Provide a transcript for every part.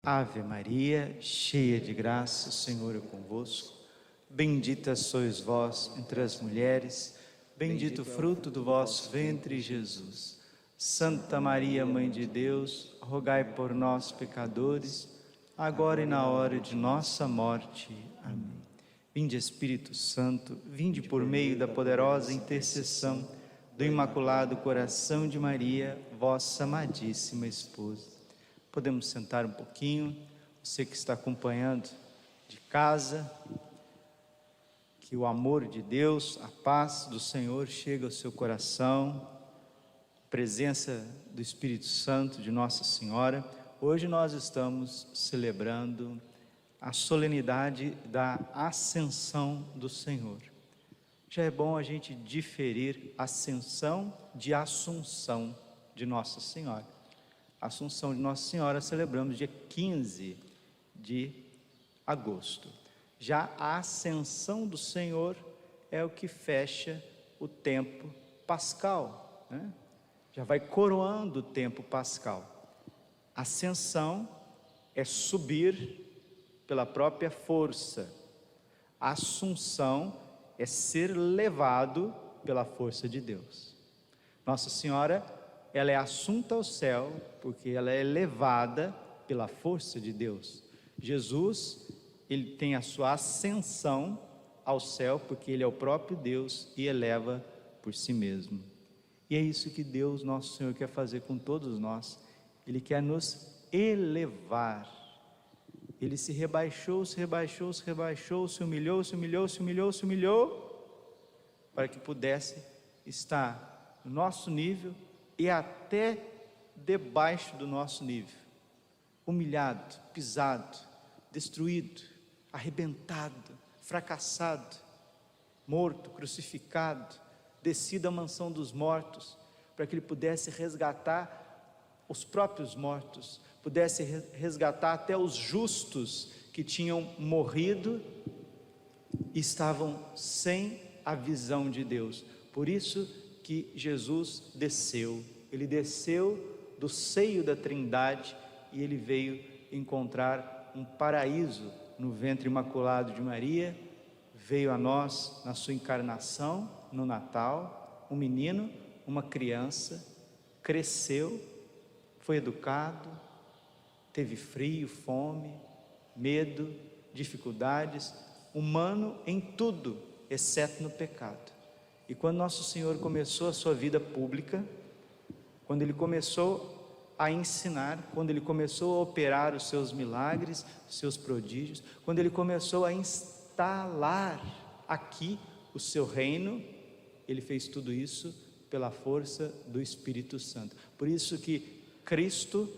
Ave Maria, cheia de graça, o Senhor é convosco. Bendita sois vós entre as mulheres, bendito o fruto do vosso ventre, Jesus. Santa Maria, Mãe de Deus, rogai por nós, pecadores, agora e na hora de nossa morte. Amém. Vinde, Espírito Santo, vinde por meio da poderosa intercessão do Imaculado Coração de Maria, vossa amadíssima esposa. Podemos sentar um pouquinho, você que está acompanhando de casa, que o amor de Deus, a paz do Senhor chegue ao seu coração, a presença do Espírito Santo de Nossa Senhora. Hoje nós estamos celebrando a solenidade da Ascensão do Senhor. Já é bom a gente diferir ascensão de Assunção de Nossa Senhora. A Assunção de Nossa Senhora celebramos dia 15 de agosto. Já a Ascensão do Senhor é o que fecha o tempo pascal, né? Já vai coroando o tempo pascal. Ascensão é subir pela própria força. Assunção é ser levado pela força de Deus. Nossa Senhora, ela é assunta ao céu, porque ela é levada pela força de Deus. Jesus, ele tem a sua ascensão ao céu, porque ele é o próprio Deus e eleva por si mesmo. E é isso que Deus, nosso Senhor, quer fazer com todos nós. Ele quer nos elevar. Ele se rebaixou, se rebaixou, se rebaixou, se humilhou, se humilhou, se humilhou, se humilhou, para que pudesse estar no nosso nível e até debaixo do nosso nível, humilhado, pisado, destruído, arrebentado, fracassado, morto, crucificado, descido à mansão dos mortos, para que ele pudesse resgatar os próprios mortos, pudesse resgatar até os justos que tinham morrido e estavam sem a visão de Deus. Por isso que Jesus desceu, ele desceu do seio da Trindade e ele veio encontrar um paraíso no ventre imaculado de Maria. Veio a nós na sua encarnação, no Natal, um menino, uma criança, cresceu, foi educado, teve frio, fome, medo, dificuldades, humano em tudo, exceto no pecado. E quando Nosso Senhor começou a sua vida pública, quando Ele começou a ensinar, quando Ele começou a operar os seus milagres, os seus prodígios, quando Ele começou a instalar aqui o seu reino, Ele fez tudo isso pela força do Espírito Santo. Por isso que Cristo,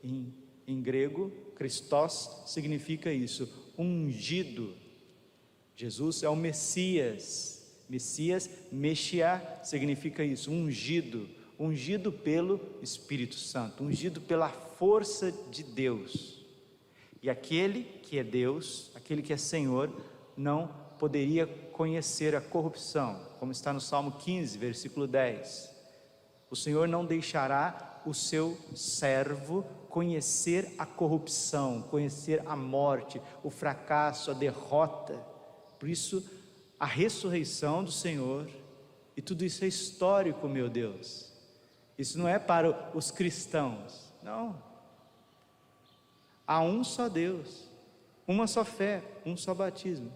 em grego, Christos, significa isso, ungido. Jesus é o Messias. Messias, Messiá, significa isso, ungido, ungido pelo Espírito Santo, ungido pela força de Deus. E aquele que é Deus, aquele que é Senhor, não poderia conhecer a corrupção, como está no Salmo 15, versículo 10. O Senhor não deixará o seu servo conhecer a corrupção, conhecer a morte, o fracasso, a derrota. Por isso, a ressurreição do Senhor, e tudo isso é histórico, meu Deus. Isso não é para os cristãos, não. Há um só Deus, uma só fé, um só batismo,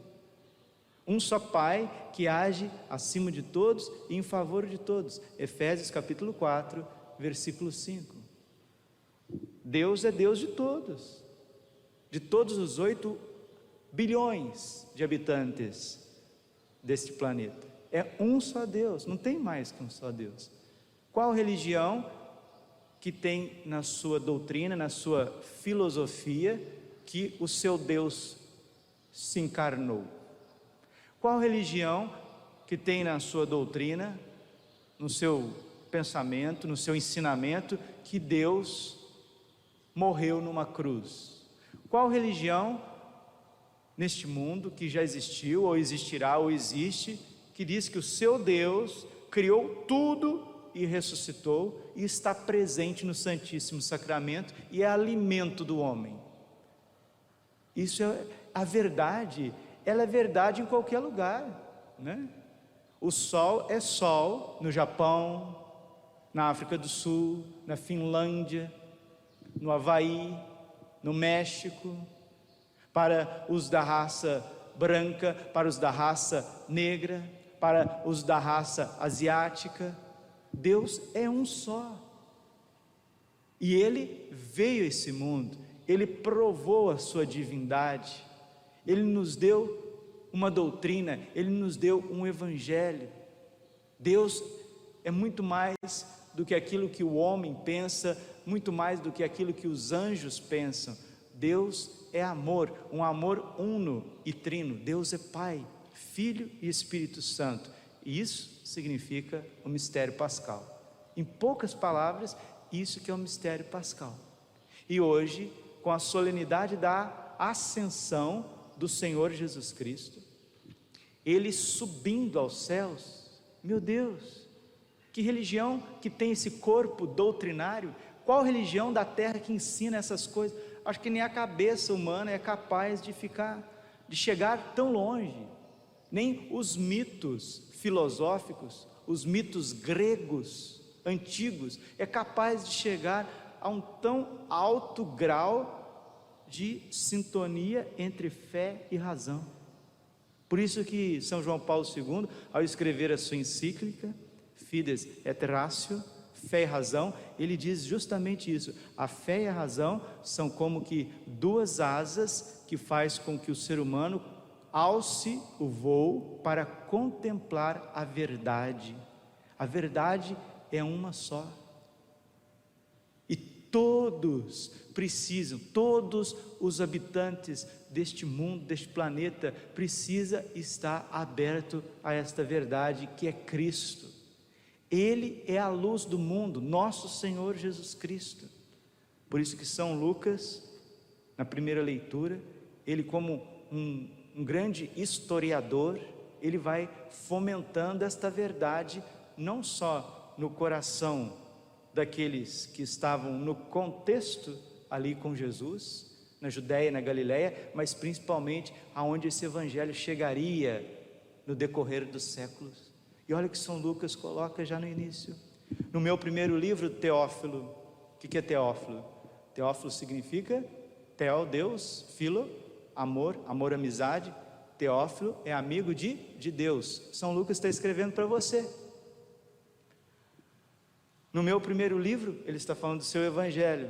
um só Pai que age acima de todos e em favor de todos. Efésios capítulo 4, versículo 5. Deus é Deus de todos os 8 bilhões de habitantes deste planeta. É um só Deus, não tem mais que um só Deus. Qual religião que tem na sua doutrina, na sua filosofia, que o seu Deus se encarnou? Qual religião que tem na sua doutrina, no seu pensamento, no seu ensinamento, que Deus morreu numa cruz? Qual religião neste mundo que já existiu, ou existirá, ou existe, que diz que o seu Deus criou tudo e ressuscitou e está presente no Santíssimo Sacramento e é alimento do homem? Isso é a verdade, ela é verdade em qualquer lugar, né? O sol é sol no Japão, na África do Sul, na Finlândia, no Havaí, no México, para os da raça branca, para os da raça negra, para os da raça asiática. Deus é um só. E Ele veio a esse mundo, Ele provou a sua divindade, Ele nos deu uma doutrina, Ele nos deu um evangelho. Deus é muito mais do que aquilo que o homem pensa, muito mais do que aquilo que os anjos pensam. Deus é amor, um amor uno e trino. Deus é Pai, Filho e Espírito Santo. E isso significa o mistério pascal. Em poucas palavras, isso que é o mistério pascal. E hoje, com a solenidade da ascensão do Senhor Jesus Cristo, Ele subindo aos céus, meu Deus, que religião que tem esse corpo doutrinário? Qual religião da terra que ensina essas coisas? Acho que nem a cabeça humana é capaz de chegar tão longe. Nem os mitos filosóficos, os mitos gregos antigos, é capaz de chegar a um tão alto grau de sintonia entre fé e razão. Por isso que São João Paulo II, ao escrever a sua encíclica Fides et Ratio, fé e razão, ele diz justamente isso: a fé e a razão são como que duas asas que faz com que o ser humano alce o voo para contemplar a verdade. A verdade é uma só. E todos precisam, todos os habitantes deste mundo, deste planeta, precisa estar aberto a esta verdade que é Cristo. Ele é a luz do mundo, nosso Senhor Jesus Cristo. Por isso que São Lucas, na primeira leitura, ele como um grande historiador, ele vai fomentando esta verdade, não só no coração daqueles que estavam no contexto ali com Jesus, na Judéia e na Galiléia, mas principalmente aonde esse evangelho chegaria no decorrer dos séculos. E olha o que São Lucas coloca já no início. No meu primeiro livro, Teófilo. O que é Teófilo? Teófilo significa Theo, Deus, Filo, amor, amizade. Teófilo é amigo de Deus. São Lucas está escrevendo para você. No meu primeiro livro, ele está falando do seu evangelho.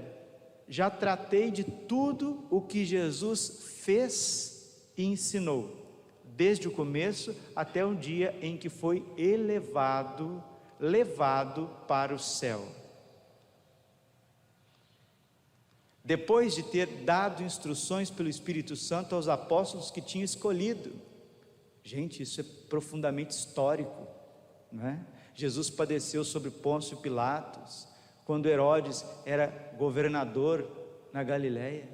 Já tratei de tudo o que Jesus fez e ensinou, desde o começo até o dia em que foi levado para o céu. Depois de ter dado instruções pelo Espírito Santo aos apóstolos que tinha escolhido. Gente, isso é profundamente histórico, não é? Jesus padeceu sobre Pôncio Pilatos, quando Herodes era governador na Galiléia.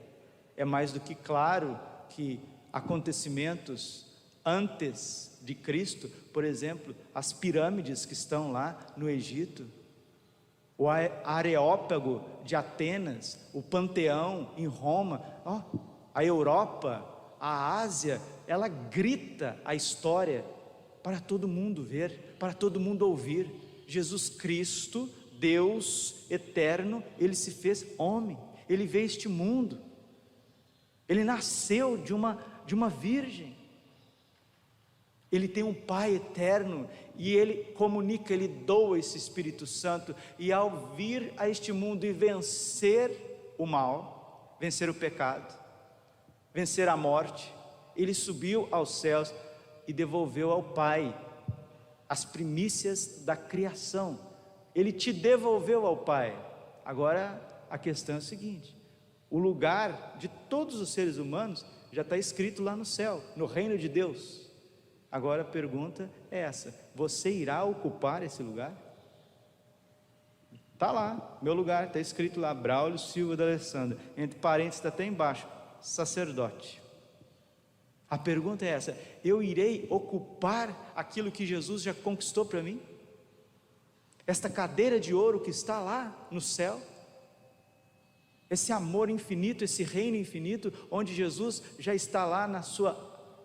É mais do que claro que acontecimentos antes de Cristo, por exemplo, as pirâmides que estão lá no Egito, o Areópago de Atenas, o Panteão em Roma, a Europa, a Ásia, ela grita a história para todo mundo ver, para todo mundo ouvir. Jesus Cristo, Deus eterno, Ele se fez homem, Ele veio a este mundo, Ele nasceu de uma virgem, Ele tem um Pai eterno, e Ele comunica, Ele doa esse Espírito Santo, e ao vir a este mundo e vencer o mal, vencer o pecado, vencer a morte, Ele subiu aos céus e devolveu ao Pai as primícias da criação. Ele te devolveu ao Pai. Agora a questão é a seguinte: o lugar de todos os seres humanos já está escrito lá no céu, no reino de Deus. Agora a pergunta é essa: você irá ocupar esse lugar? Está lá, meu lugar, está escrito lá, Braulio Silva da Alessandra, entre parênteses está até embaixo, sacerdote. A pergunta é essa: eu irei ocupar aquilo que Jesus já conquistou para mim? Esta cadeira de ouro que está lá no céu? esse amor infinito, esse reino infinito, onde Jesus já está lá na sua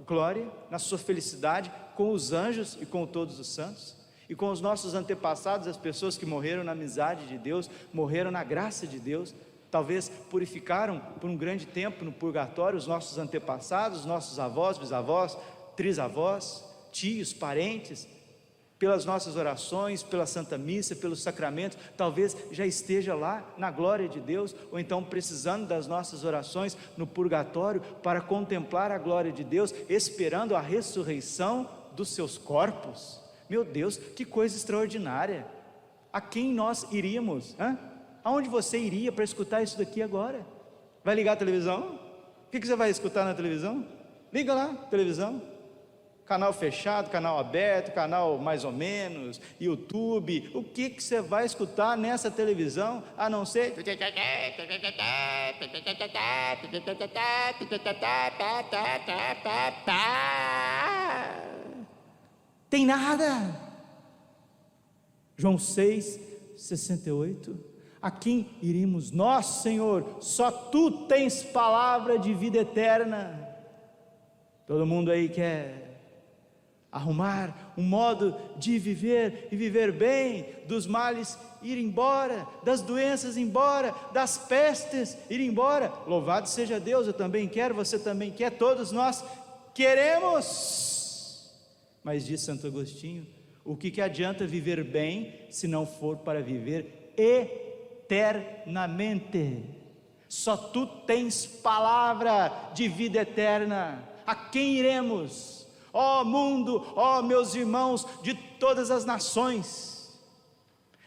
glória, na sua felicidade, com os anjos e com todos os santos, e com os nossos antepassados, as pessoas que morreram na amizade de Deus, morreram na graça de Deus, talvez purificaram por um grande tempo no purgatório os nossos antepassados, nossos avós, bisavós, trisavós, tios, parentes, pelas nossas orações, pela Santa Missa, pelos sacramentos, talvez já esteja lá na glória de Deus, ou então precisando das nossas orações no purgatório, para contemplar a glória de Deus, esperando a ressurreição dos seus corpos. Meu Deus, que coisa extraordinária! A quem nós iríamos? Aonde você iria para escutar isso daqui agora? Vai ligar a televisão? O que você vai escutar na televisão? Liga lá, televisão. Canal fechado, canal aberto, canal mais ou menos, YouTube. O que você vai escutar nessa televisão, a não ser... Tem nada. João 6:68. A quem iríamos? Nós, Senhor, só Tu tens palavra de vida eterna. Todo mundo aí quer arrumar um modo de viver e viver bem, dos males ir embora, das doenças ir embora, das pestes ir embora. Louvado seja Deus, eu também quero, você também quer, todos nós queremos. Mas diz Santo Agostinho, o que adianta viver bem se não for para viver eternamente? Só Tu tens palavra de vida eterna. A quem iremos? Ó mundo, ó meus irmãos de todas as nações,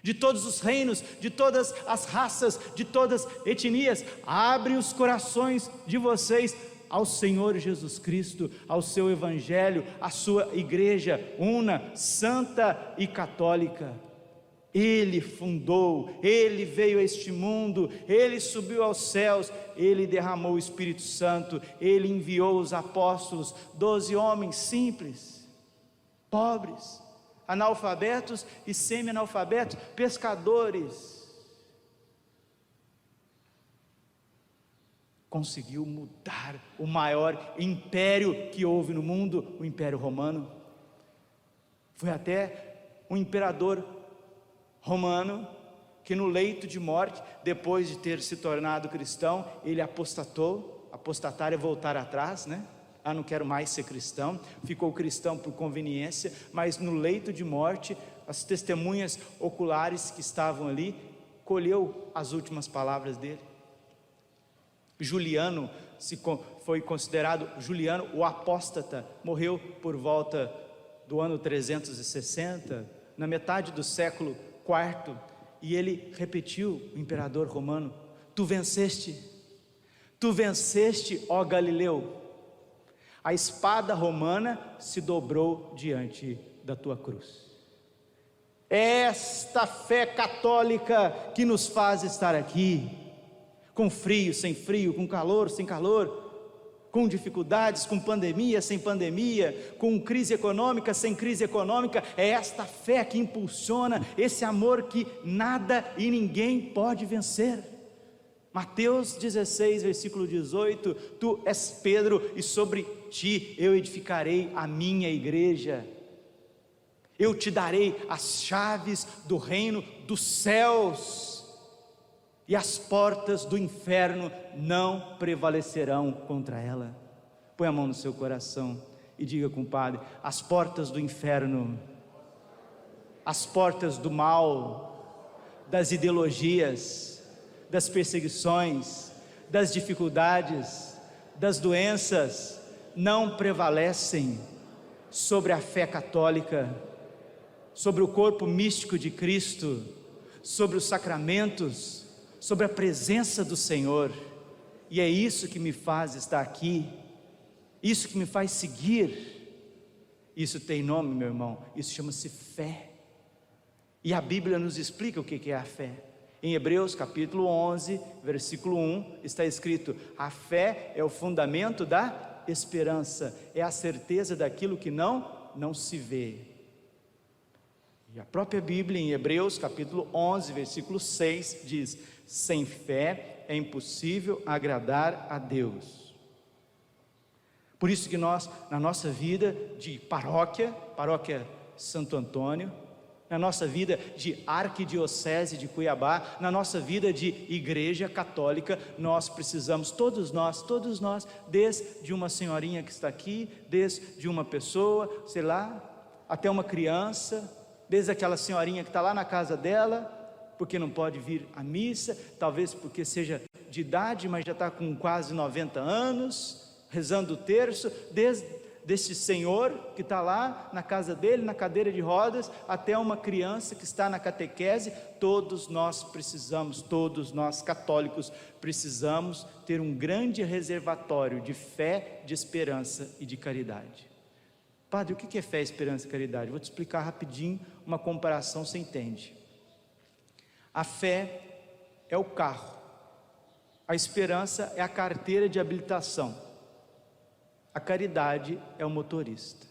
de todos os reinos, de todas as raças, de todas as etnias, abre os corações de vocês ao Senhor Jesus Cristo, ao seu Evangelho, à sua igreja una, santa e católica. Ele fundou, Ele veio a este mundo, Ele subiu aos céus, Ele derramou o Espírito Santo, Ele enviou os apóstolos, 12 homens simples, pobres, analfabetos e semi-analfabetos, pescadores. Conseguiu mudar o maior império que houve no mundo, o Império Romano. Foi até um imperador romano, que no leito de morte, depois de ter se tornado cristão, ele apostatou. Apostatar é voltar atrás, né? Não quero mais ser cristão. Ficou cristão por conveniência, mas no leito de morte, as testemunhas oculares que estavam ali, colheu as últimas palavras dele. Juliano foi considerado, Juliano o apóstata, morreu por volta do ano 360, na metade do século IV, e ele repetiu, o imperador romano: tu venceste, ó Galileu, a espada romana se dobrou diante da tua cruz. Esta fé católica que nos faz estar aqui, com frio, sem frio, com calor, sem calor, com dificuldades, com pandemia, sem pandemia, com crise econômica, sem crise econômica. É esta fé que impulsiona esse amor que nada e ninguém pode vencer. Mateus 16, versículo 18: tu és Pedro, e sobre ti eu edificarei a minha igreja. Eu te darei as chaves do reino dos céus, e as portas do inferno não prevalecerão contra ela. Põe a mão no seu coração e diga com o Padre: as portas do inferno, as portas do mal, das ideologias, das perseguições, das dificuldades, das doenças, não prevalecem sobre a fé católica, sobre o corpo místico de Cristo, sobre os sacramentos, sobre a presença do Senhor. E é isso que me faz estar aqui, isso que me faz seguir. Isso tem nome, meu irmão, isso chama-se fé. E a Bíblia nos explica o que é a fé. Em Hebreus capítulo 11, versículo 1, está escrito: a fé é o fundamento da esperança, é a certeza daquilo que não se vê. E a própria Bíblia, em Hebreus capítulo 11, versículo 6, diz: sem fé é impossível agradar a Deus. Por isso que nós, na nossa vida de paróquia Santo Antônio, na nossa vida de arquidiocese de Cuiabá, na nossa vida de igreja católica, nós precisamos, todos nós, desde uma senhorinha que está aqui, desde uma pessoa, sei lá, até uma criança, desde aquela senhorinha que está lá na casa dela, porque não pode vir à missa, talvez porque seja de idade, mas já está com quase 90 anos, rezando o terço, desse senhor que está lá na casa dele, na cadeira de rodas, até uma criança que está na catequese. Todos nós católicos precisamos ter um grande reservatório de fé, de esperança e de caridade. Padre, o que é fé, esperança e caridade? Vou te explicar rapidinho, uma comparação, você entende. A fé é o carro, a esperança é a carteira de habilitação, a caridade é o motorista.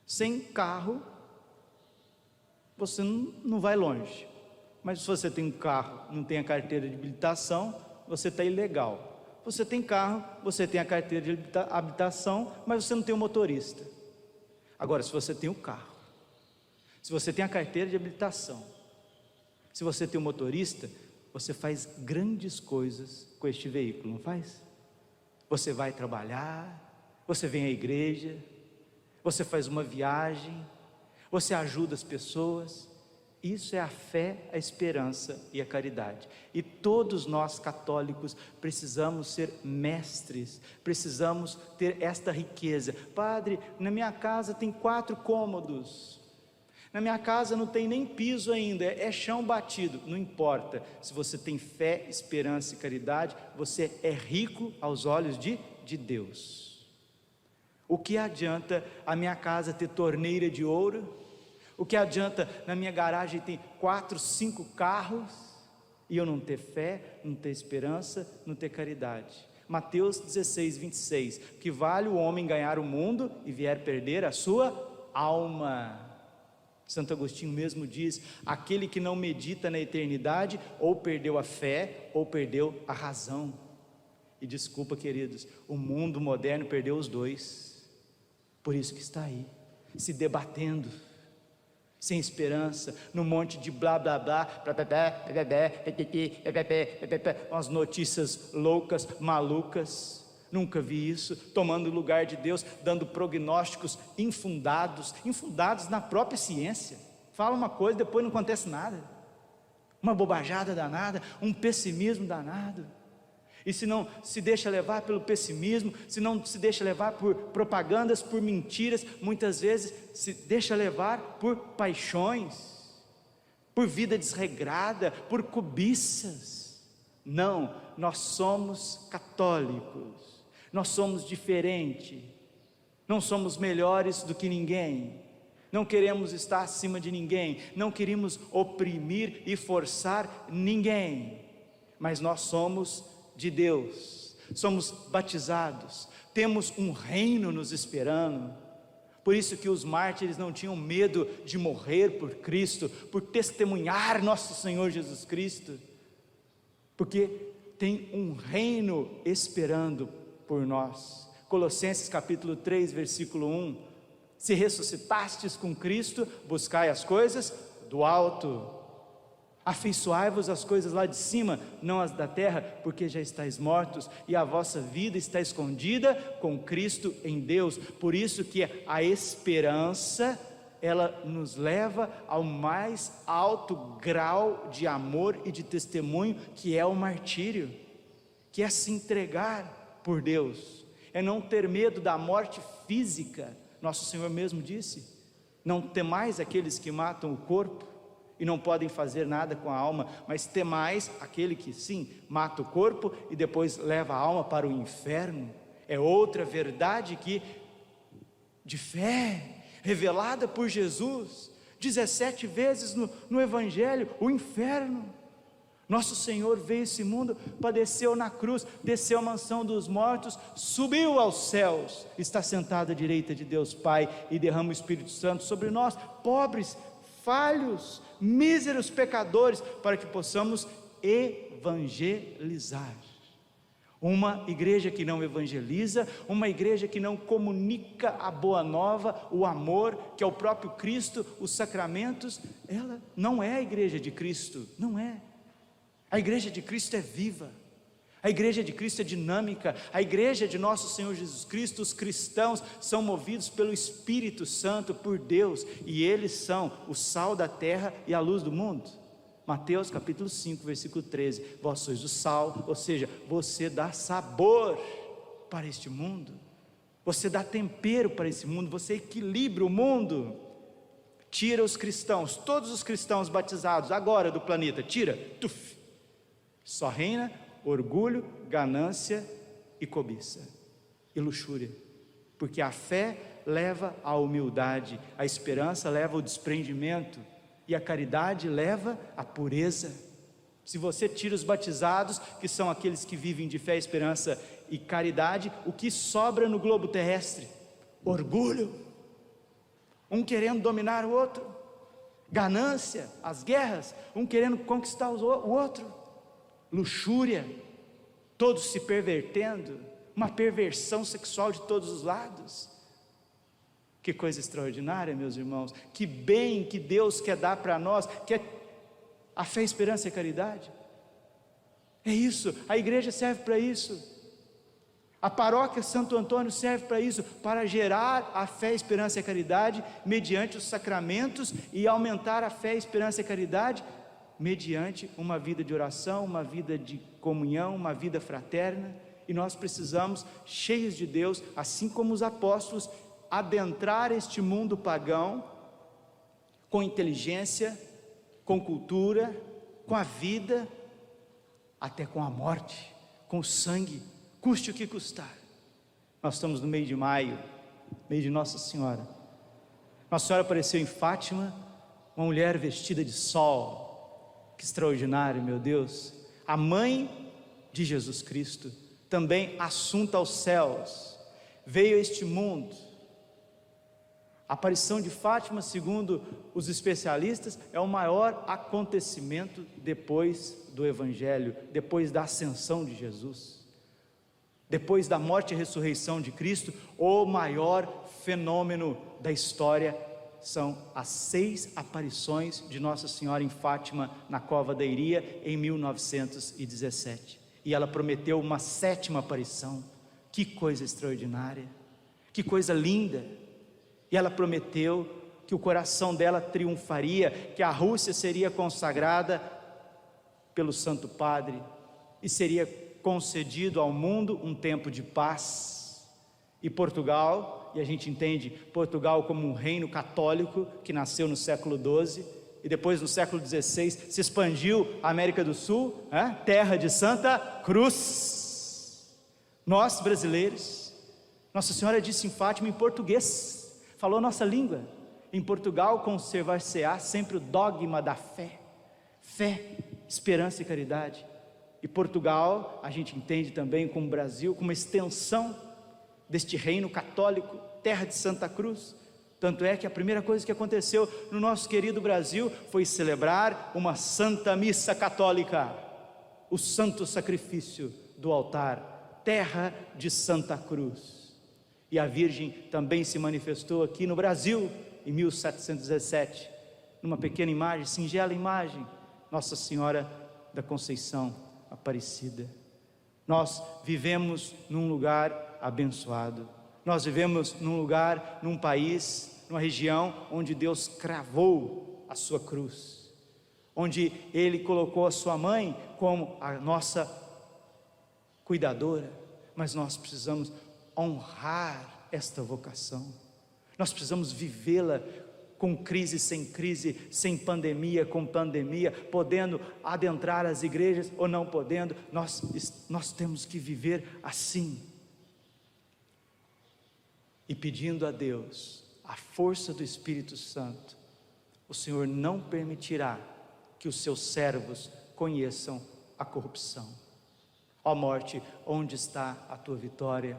Sem carro, você não vai longe, mas se você tem um carro, não tem a carteira de habilitação, você está ilegal. Você tem carro, você tem a carteira de habilitação, mas você não tem o motorista. Agora, se você tem o carro, se você tem a carteira de habilitação, se você tem o motorista, você faz grandes coisas com este veículo, não faz? Você vai trabalhar, você vem à igreja, você faz uma viagem, você ajuda as pessoas. Isso é a fé, a esperança e a caridade. E todos nós católicos precisamos ser mestres, precisamos ter esta riqueza. Padre, na minha casa tem 4 cômodos, na minha casa não tem nem piso ainda, é chão batido. Não importa, se você tem fé, esperança e caridade, você é rico aos olhos de Deus. O que adianta a minha casa ter torneira de ouro? O que adianta na minha garagem ter 4, 5 carros e eu não ter fé, não ter esperança, não ter caridade? Mateus 16, 26, que vale o homem ganhar o mundo e vier perder a sua alma. Santo Agostinho mesmo diz: aquele que não medita na eternidade, ou perdeu a fé, ou perdeu a razão. E desculpa, queridos, o mundo moderno perdeu os dois, por isso que está aí, se debatendo, sem esperança, num monte de blá blá blá, umas notícias loucas, malucas. Nunca vi isso, tomando o lugar de Deus, dando prognósticos infundados na própria ciência. Fala uma coisa, depois não acontece nada, uma bobajada danada, um pessimismo danado. E se não se deixa levar pelo pessimismo, se não se deixa levar por propagandas, por mentiras, muitas vezes se deixa levar por paixões, por vida desregrada, por cobiças. Não, nós somos católicos, nós somos diferentes, não somos melhores do que ninguém, não queremos estar acima de ninguém, não queremos oprimir e forçar ninguém, mas nós somos de Deus, somos batizados, temos um reino nos esperando. Por isso que os mártires não tinham medo de morrer por Cristo, por testemunhar nosso Senhor Jesus Cristo, porque tem um reino esperando por nós. Colossenses capítulo 3, versículo 1: se ressuscitastes com Cristo, buscai as coisas do alto, afeiçoai-vos às coisas lá de cima, não as da terra, porque já estáis mortos, e a vossa vida está escondida com Cristo em Deus. Por isso que a esperança, ela nos leva ao mais alto grau de amor e de testemunho, que é o martírio, que é se entregar por Deus, é não ter medo da morte física. Nosso Senhor mesmo disse: não temais aqueles que matam o corpo e não podem fazer nada com a alma, mas temais aquele que sim, mata o corpo e depois leva a alma para o inferno. É outra verdade de fé, revelada por Jesus, 17 vezes no Evangelho, o inferno. Nosso Senhor veio a esse mundo, padeceu na cruz, desceu à mansão dos mortos, subiu aos céus, está sentado à direita de Deus Pai e derrama o Espírito Santo sobre nós, pobres, falhos, míseros pecadores, para que possamos evangelizar. Uma igreja que não evangeliza, uma igreja que não comunica a boa nova, o amor, que é o próprio Cristo, os sacramentos, ela não é a igreja de Cristo, não é. A igreja de Cristo é viva, a igreja de Cristo é dinâmica, a igreja de nosso Senhor Jesus Cristo, os cristãos são movidos pelo Espírito Santo, por Deus, e eles são o sal da terra e a luz do mundo. Mateus capítulo 5, versículo 13, vós sois o sal, ou seja, você dá sabor para este mundo, você dá tempero para esse mundo, você equilibra o mundo. Tira os cristãos, todos os cristãos batizados agora do planeta, tira, tuf, só reina orgulho, ganância e cobiça, e luxúria, porque a fé leva à humildade, a esperança leva ao desprendimento, e a caridade leva à pureza. Se você tira os batizados, que são aqueles que vivem de fé, esperança e caridade, o que sobra no globo terrestre? Orgulho, um querendo dominar o outro, ganância, as guerras, um querendo conquistar o outro, luxúria, todos se pervertendo, uma perversão sexual de todos os lados. Que coisa extraordinária, meus irmãos, que bem que Deus quer dar para nós, que é a fé, esperança e caridade. É isso, a igreja serve para isso, a paróquia Santo Antônio serve para isso, para gerar a fé, esperança e caridade, mediante os sacramentos, e aumentar a fé, esperança e caridade, mediante uma vida de oração, uma vida de comunhão, uma vida fraterna. E nós precisamos, cheios de Deus, assim como os apóstolos, adentrar este mundo pagão com inteligência, com cultura, com a vida, até com a morte, com o sangue, custe o que custar. Nós estamos no mês de maio, mês de Nossa Senhora. Nossa Senhora apareceu em Fátima, uma mulher vestida de sol. Que extraordinário, meu Deus. A mãe de Jesus Cristo, também assunta aos céus, veio a este mundo. A aparição de Fátima, segundo os especialistas, é o maior acontecimento depois do Evangelho, depois da ascensão de Jesus, depois da morte e ressurreição de Cristo. O maior fenômeno da história são as 6 aparições de Nossa Senhora em Fátima, na Cova da Iria, em 1917, e ela prometeu uma 7ª aparição. Que coisa extraordinária, que coisa linda. E ela prometeu que o coração dela triunfaria, que a Rússia seria consagrada pelo Santo Padre, e seria concedido ao mundo um tempo de paz. E Portugal, e a gente entende Portugal como um reino católico, que nasceu no século XII, e depois no século XVI se expandiu a América do Sul, terra de Santa Cruz. Nós brasileiros, Nossa Senhora disse em Fátima em português, falou nossa língua. Em Portugal conservar-se-á sempre o dogma da fé, esperança e caridade. E Portugal, a gente entende também como Brasil, como uma extensão deste reino católico, terra de Santa Cruz. Tanto é que a primeira coisa que aconteceu no nosso querido Brasil foi celebrar uma Santa Missa Católica, o santo sacrifício do altar, terra de Santa Cruz. E a Virgem também se manifestou aqui no Brasil em 1717, numa pequena imagem, singela imagem, Nossa Senhora da Conceição Aparecida. Nós vivemos num lugar abençoado, nós vivemos num lugar, num país, numa região onde Deus cravou a sua cruz, onde Ele colocou a sua mãe como a nossa cuidadora, mas nós precisamos honrar esta vocação, nós precisamos vivê-la com crise, sem pandemia, com pandemia, podendo adentrar as igrejas ou não podendo, nós temos que viver assim, e pedindo a Deus a força do Espírito Santo. O Senhor não permitirá que os seus servos conheçam a corrupção. Ó morte, onde está a tua vitória?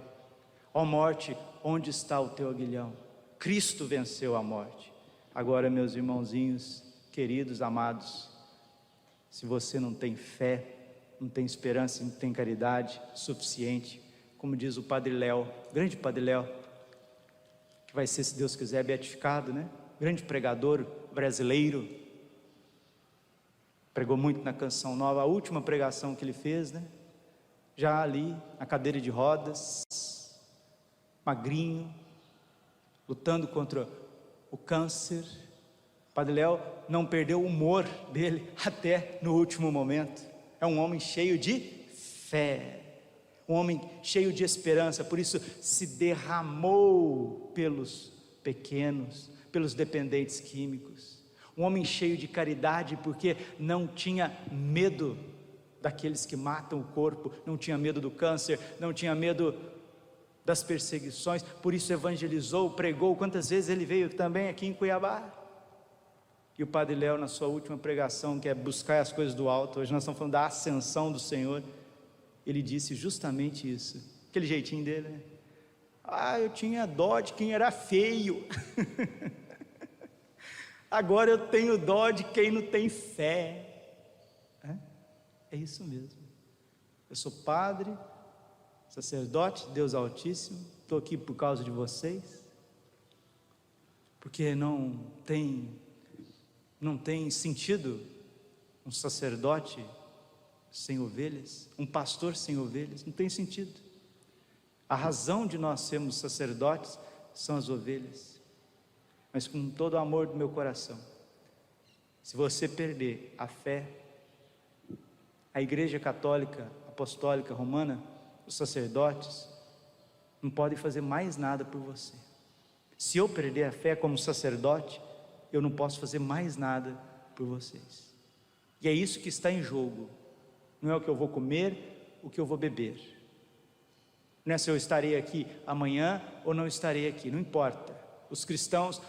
Ó morte, onde está o teu aguilhão? Cristo venceu a morte. Agora, meus irmãozinhos, queridos, amados, Se você não tem fé, não tem esperança, não tem caridade suficiente, como diz o Padre Léo, grande Padre Léo, que vai ser, se Deus quiser, beatificado, né? Grande pregador brasileiro, pregou muito na Canção Nova, a última pregação que ele fez, né? Já ali, na cadeira de rodas, magrinho, lutando contra o câncer. Padre Léo não perdeu o humor dele até no último momento. É um homem cheio de fé, um homem cheio de esperança, por isso se derramou pelos pequenos, pelos dependentes químicos. Um homem cheio de caridade, porque não tinha medo daqueles que matam o corpo, não tinha medo do câncer, não tinha medo das perseguições, por isso evangelizou, pregou. Quantas vezes ele veio também aqui em Cuiabá? E o Padre Léo, na sua última pregação, que é buscar as coisas do alto, hoje nós estamos falando da ascensão do Senhor, ele disse justamente isso, aquele jeitinho dele, né? Eu tinha dó de quem era feio, agora eu tenho dó de quem não tem fé. É isso mesmo. Eu sou padre, sacerdote, Deus Altíssimo, estou aqui por causa de vocês, porque não tem sentido um sacerdote sem ovelhas, um pastor sem ovelhas, não tem sentido. A razão de nós sermos sacerdotes são as ovelhas. Mas com todo o amor do meu coração, se você perder a fé, a Igreja Católica Apostólica Romana, os sacerdotes não podem fazer mais nada por você. Se eu perder a fé como sacerdote, eu não posso fazer mais nada por vocês. E é isso que está em jogo. Não é o que eu vou comer, o que eu vou beber. Não é se eu estarei aqui amanhã ou não estarei aqui, não importa. Os cristãos,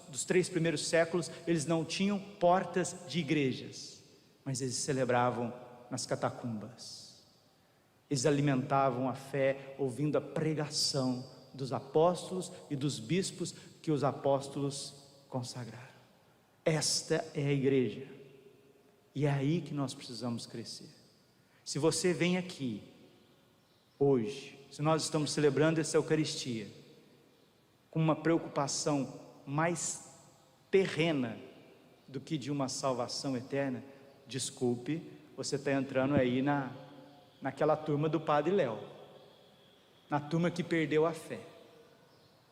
dos 3 primeiros séculos, eles não tinham portas de igrejas, mas eles celebravam nas catacumbas. Eles alimentavam a fé ouvindo a pregação dos apóstolos e dos bispos que os apóstolos consagraram. Esta é a igreja, e é aí que nós precisamos crescer. Se você vem aqui hoje, se nós estamos celebrando essa Eucaristia com uma preocupação mais terrena do que de uma salvação eterna, desculpe, você está entrando aí naquela turma do Padre Léo, na turma que perdeu a fé.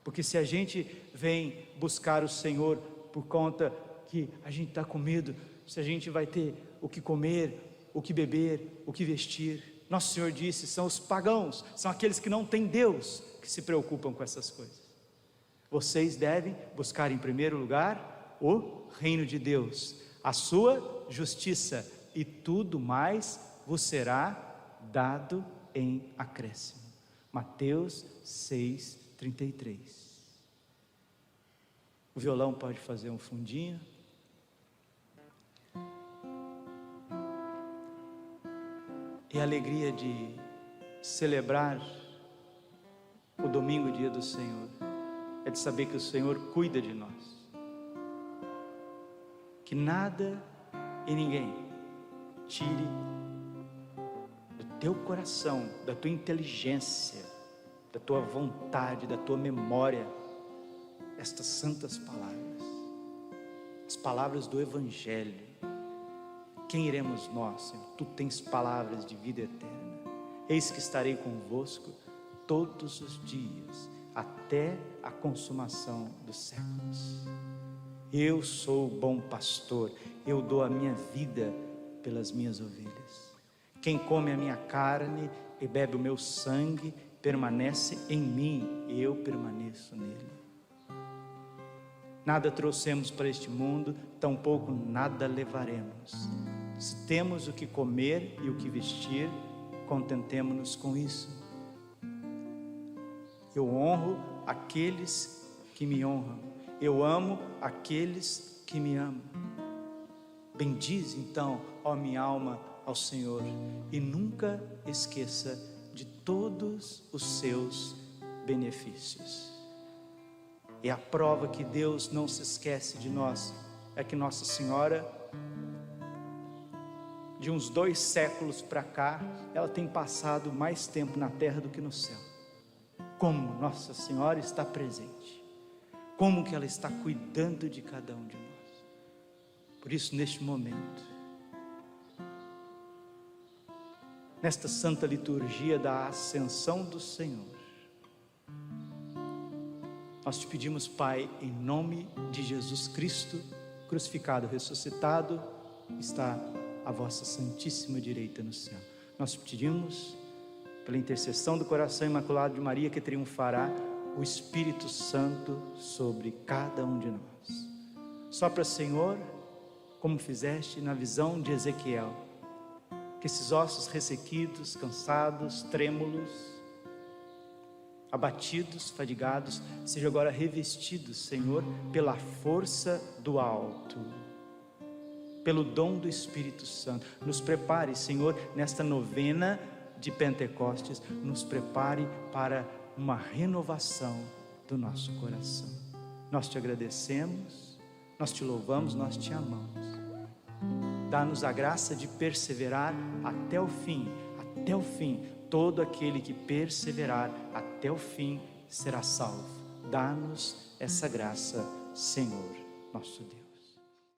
Porque se a gente vem buscar o Senhor por conta que a gente está com medo, se a gente vai ter o que comer, o que beber, o que vestir, nosso Senhor disse, são os pagãos, são aqueles que não têm Deus, que se preocupam com essas coisas. Vocês devem buscar em primeiro lugar o reino de Deus, a sua justiça, e tudo mais vos será dado em acréscimo. Mateus 6:33. O violão pode fazer um fundinho. E a alegria de celebrar o domingo, dia do Senhor, é de saber que o Senhor cuida de nós, que nada e ninguém tire do teu coração, da tua inteligência, da tua vontade, da tua memória, estas santas palavras, as palavras do Evangelho. Quem iremos nós, Senhor? Tu tens palavras de vida eterna. Eis que estarei convosco todos os dias, até a consumação dos séculos. Eu sou o bom pastor, eu dou a minha vida pelas minhas ovelhas. Quem come a minha carne e bebe o meu sangue, permanece em mim e eu permaneço nele. Nada trouxemos para este mundo, tampouco nada levaremos. Se temos o que comer e o que vestir, contentemo-nos com isso. Eu honro aqueles que me honram, eu amo aqueles que me amam. Bendize então, ó minha alma, ao Senhor, e nunca esqueça de todos os seus benefícios. E a prova que Deus não se esquece de nós é que Nossa Senhora de uns 2 séculos para cá, ela tem passado mais tempo na terra do que no céu. Como Nossa Senhora está presente, como que ela está cuidando de cada um de nós. Por isso, neste momento, nesta santa liturgia da Ascensão do Senhor, nós te pedimos, Pai, em nome de Jesus Cristo, crucificado, ressuscitado, está à vossa santíssima direita no céu. Nós te pedimos, pela intercessão do coração imaculado de Maria, que triunfará o Espírito Santo sobre cada um de nós. Sopra, Senhor, como fizeste na visão de Ezequiel, que esses ossos ressequidos, cansados, trêmulos, abatidos, fadigados, sejam agora revestidos, Senhor, pela força do alto, pelo dom do Espírito Santo. Nos prepare, Senhor, nesta novena de Pentecostes, nos prepare para uma renovação do nosso coração. Nós te agradecemos, nós te louvamos, nós te amamos. Dá-nos a graça de perseverar até o fim, até o fim. Todo aquele que perseverar até o fim será salvo. Dá-nos essa graça, Senhor, nosso Deus.